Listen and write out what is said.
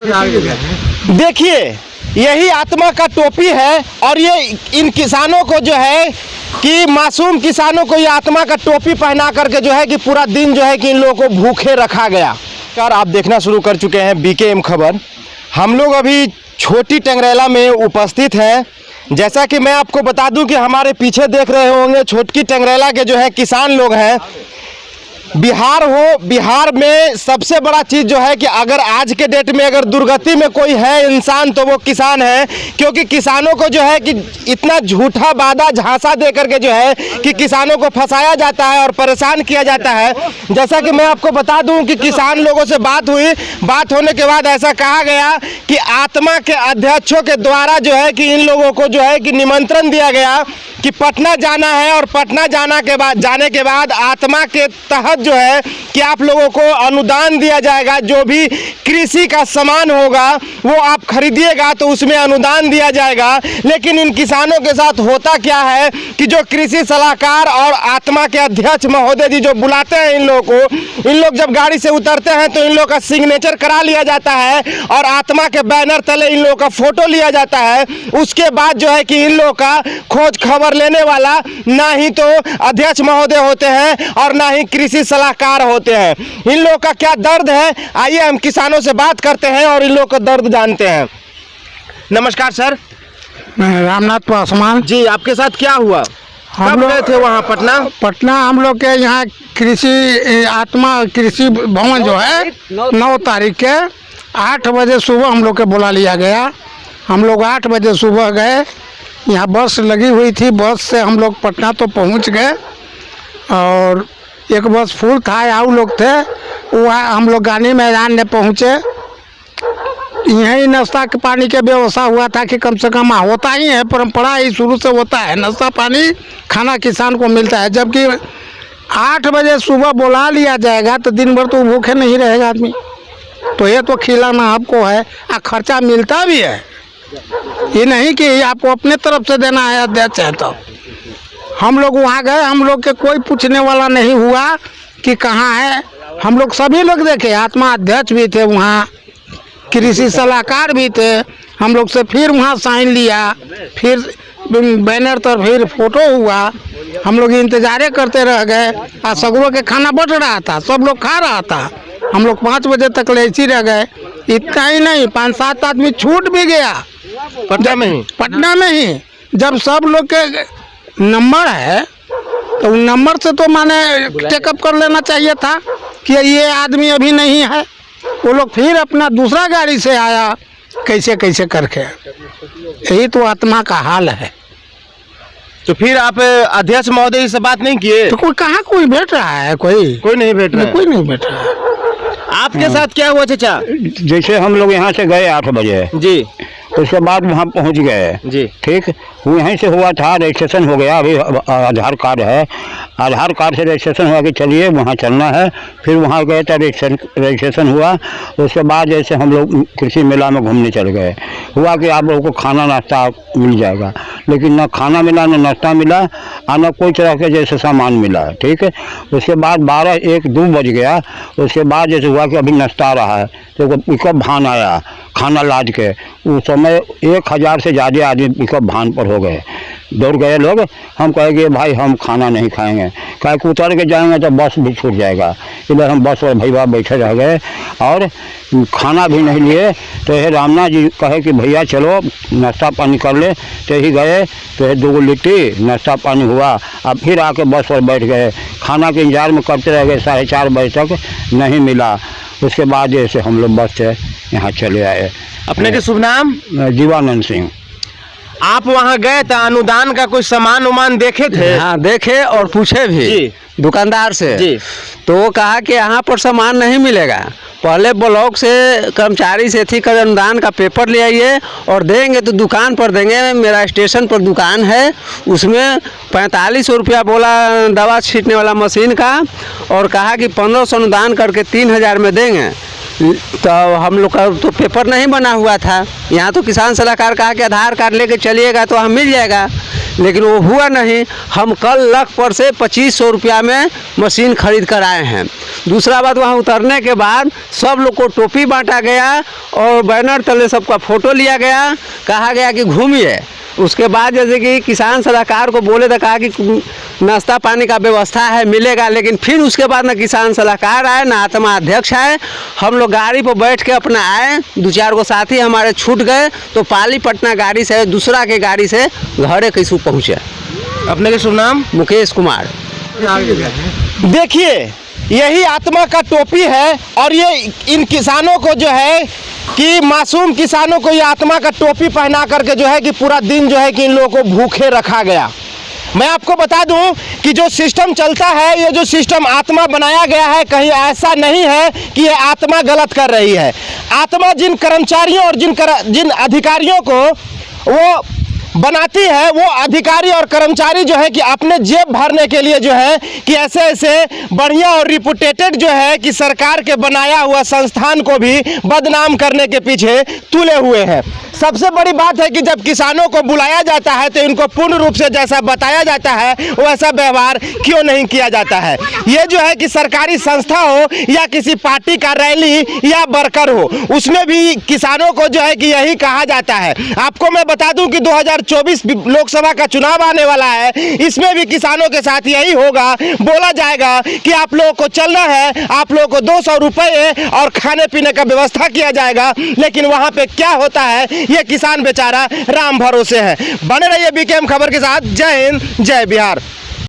देखिए, यही आत्मा का टोपी है और ये इन किसानों को जो है कि मासूम किसानों को ये आत्मा का टोपी पहना करके जो है कि पूरा दिन जो है कि इन लोगों को भूखे रखा गया। यार आप देखना शुरू कर चुके हैं बीकेएम खबर। हम लोग अभी छोटी टंगरेला में उपस्थित हैं। जैसा कि मैं आपको बता दूं कि हमारे पीछे देख रहे होंगे छोटी टंगरेला के जो है किसान लोग हैं। बिहार में सबसे बड़ा चीज़ जो है कि अगर आज के डेट में अगर दुर्गति में कोई है इंसान तो वो किसान है, क्योंकि किसानों को जो है कि इतना झूठा वादा झांसा दे करके जो है कि किसानों को फंसाया जाता है और परेशान किया जाता है। जैसा कि मैं आपको बता दूं कि किसान लोगों से बात हुई, बात होने के बाद ऐसा कहा गया कि आत्मा के अध्यक्षों के द्वारा जो है कि इन लोगों को जो है कि निमंत्रण दिया गया कि पटना जाना है और पटना जाने के बाद आत्मा के तहत जो है कि आप लोगों को अनुदान दिया जाएगा। जो भी कृषि का सामान होगा वो आप खरीदिएगा तो उसमें अनुदान दिया जाएगा। लेकिन इन किसानों के साथ होता क्या है कि जो कृषि सलाहकार और आत्मा के अध्यक्ष महोदय जी जो बुलाते हैं इन लोगों को, इन लोग जब गाड़ी से उतरते हैं तो इन लोग का सिग्नेचर करा लिया जाता है और आत्मा के बैनर तले इन लोगों का फोटो लिया जाता है। उसके बाद जो है कि इन लोग का खोज खबर लेने वाला ना ही तो अध्यक्ष महोदय होते हैं और ना ही कृषि सलाहकार होते हैं। इन लोगों का क्या दर्द है, आइए हम किसानों से बात करते हैं और इन लोगों का दर्द जानते हैं। नमस्कार सर। रामनाथ पासवान जी। आपके साथ क्या हुआ? हम लोग गए थे वहाँ पटना हम लोग के यहाँ कृषि आत्मा कृषि भवन जो है 9 तारीख के 8 बजे सुबह हम लोग के बुला लिया गया। हम लोग 8 बजे सुबह गए, यहाँ बस लगी हुई थी, बस से हम लोग पटना तो पहुँच गए और एक बस फुल था, आउ लोग थे। वहाँ हम लोग गांधी मैदान में पहुँचे। यहीं नाश्ता के पानी के व्यवस्था हुआ था कि कम से कम होता ही है, परंपरा ही शुरू से होता है, नाश्ता पानी खाना किसान को मिलता है। जबकि 8 बजे सुबह बुला लिया जाएगा तो दिन भर तो भूखे नहीं रहेगा आदमी। तो ये तो खिलाना आपको है और खर्चा मिलता भी है, ये नहीं कि आपको अपने तरफ से देना है अध्यक्ष है। तो हम लोग वहाँ गए, हम लोग के कोई पूछने वाला नहीं हुआ कि कहाँ है। हम लोग सभी लोग देखे, आत्मा अध्यक्ष भी थे वहाँ, कृषि सलाहकार भी थे। हम लोग से फिर वहाँ साइन लिया, फिर बैनर पर फिर फोटो हुआ। हम लोग इंतजारे करते रह गए और सगरों के खाना बट रहा था, सब लोग खा रहा था। हम लोग 5 बजे तक लेसी रह गए। इतना ही नहीं, 5-7 आदमी छूट भी गया पटना में ही। जब सब लोग के नंबर है तो नंबर से तो माने चेकअप कर लेना चाहिए था कि ये आदमी अभी नहीं है। वो लोग फिर अपना दूसरा गाड़ी से आया कैसे कैसे करके। यही तो आत्मा का हाल है। तो फिर आप अध्यक्ष महोदय से बात नहीं किए? तो कोई कहाँ कोई बैठ रहा है, कोई नहीं बैठ रहा है, कोई नहीं बैठ रहा है। आपके साथ क्या हुआ चाचा? जैसे हम लोग यहाँ से गए 8 बजे जी, उसके बाद वहाँ पहुँच गए जी, ठीक। वो यहीं से हुआ था, रजिस्ट्रेशन हो गया। अभी आधार कार्ड है, आधार कार्ड से रजिस्ट्रेशन हुआ कि चलिए वहाँ चलना है। फिर वहाँ गए तो रजिस्ट्रेशन हुआ। उसके बाद जैसे हम लोग कृषि मेला में घूमने चल गए, हुआ कि आप लोगों को खाना नाश्ता मिल जाएगा, लेकिन ना खाना मिला, ना नाश्ता मिला और ना कोई तरह के जैसे सामान मिला, ठीक है। उसके बाद 12-1-2 बज गया। उसके बाद जैसे हुआ कि अभी नाश्ता रहा है तो पिकअप भान आया खाना लाद के। उस समय 1000 से ज़्यादा आदमी पिकअप भान पर हो गए, दौड़ गए लोग। हम कहेंगे भाई हम खाना नहीं खाएंगे, कहे कि उतर के जाएंगे तो बस भी छूट जाएगा। इधर हम बस पर भैया बैठे रह गए और खाना भी नहीं लिए। तो ये रामनाथ जी कहे कि भैया चलो नाश्ता पानी कर ले। तो ही गए, तो ये 2 लिट्टी नाश्ता पानी हुआ। अब फिर आके बस पर बैठ गए, खाना के इंतजार में करते रह गए। 4:30 बजे तक नहीं मिला। उसके बाद जैसे हम लोग बस से यहाँ चले आए। अपने के शुभ नाम? जीवानंद सिंह। आप वहाँ गए तो अनुदान का कोई सामान उमान देखे थे? हाँ देखे और पूछे भी जी। दुकानदार से जी। तो वो कहा कि यहाँ पर सामान नहीं मिलेगा, पहले ब्लॉक से कर्मचारी से थी कर अनुदान का पेपर ले आइए और देंगे तो दुकान पर देंगे। मेरा स्टेशन पर दुकान है, उसमें 4500 रुपया बोला दवा छींटने वाला मशीन का, और कहा कि 1500 अनुदान करके 3000 में देंगे। तो हम लोग का तो पेपर नहीं बना हुआ था। यहाँ तो किसान सलाहकार कहा कि आधार कार्ड लेके चलिएगा तो हम मिल जाएगा, लेकिन वो हुआ नहीं। हम कल लखपत से 2500 रुपया में मशीन खरीद कर आए हैं। दूसरा बात, वहाँ उतरने के बाद सब लोग को टोपी बांटा गया और बैनर तले सबका फ़ोटो लिया गया, कहा गया कि घूमिए। उसके बाद जैसे कि किसान सलाहकार को बोले तो कहा कि नाश्ता पानी का व्यवस्था है, मिलेगा, लेकिन फिर उसके बाद ना किसान सलाहकार आए ना आत्मा अध्यक्ष आए। हम लोग गाड़ी पर बैठ के अपना आए, 2-4 को साथी हमारे छूट गए तो पाली पटना गाड़ी से दूसरा के गाड़ी से घरे कैसू पहुँचे। अपने के शुभ नाम? मुकेश कुमार। देखिए, यही आत्मा का टोपी है और ये इन किसानों को जो है कि मासूम किसानों को ये आत्मा का टोपी पहना करके जो है कि पूरा दिन जो है कि इन लोगों को भूखे रखा गया। मैं आपको बता दूं कि जो सिस्टम चलता है, ये जो सिस्टम आत्मा बनाया गया है, कहीं ऐसा नहीं है कि ये आत्मा गलत कर रही है। आत्मा जिन कर्मचारियों और जिन अधिकारियों को वो बनाती है, वो अधिकारी और कर्मचारी जो है कि अपने जेब भरने के लिए जो है कि ऐसे ऐसे बढ़िया और रिपुटेटेड जो है कि सरकार के बनाया हुआ संस्थान को भी बदनाम करने के पीछे तुले हुए हैं। सबसे बड़ी बात है कि जब किसानों को बुलाया जाता है तो इनको पूर्ण रूप से जैसा बताया जाता है वैसा व्यवहार क्यों नहीं किया जाता है। ये जो है कि सरकारी संस्था हो या किसी पार्टी का रैली या वर्कर हो, उसमें भी किसानों को जो है कि यही कहा जाता है। आपको मैं बता दूं कि 2024 लोकसभा का चुनाव आने वाला है, इसमें भी किसानों के साथ यही होगा। बोला जाएगा कि आप लोगों को चलना है, आप लोगों को 200 रुपये और खाने पीने का व्यवस्था किया जाएगा, लेकिन वहाँ पे क्या होता है ये किसान बेचारा राम भरोसे है। बने रहिए बीकेएम खबर के साथ। जय हिंद, जय बिहार।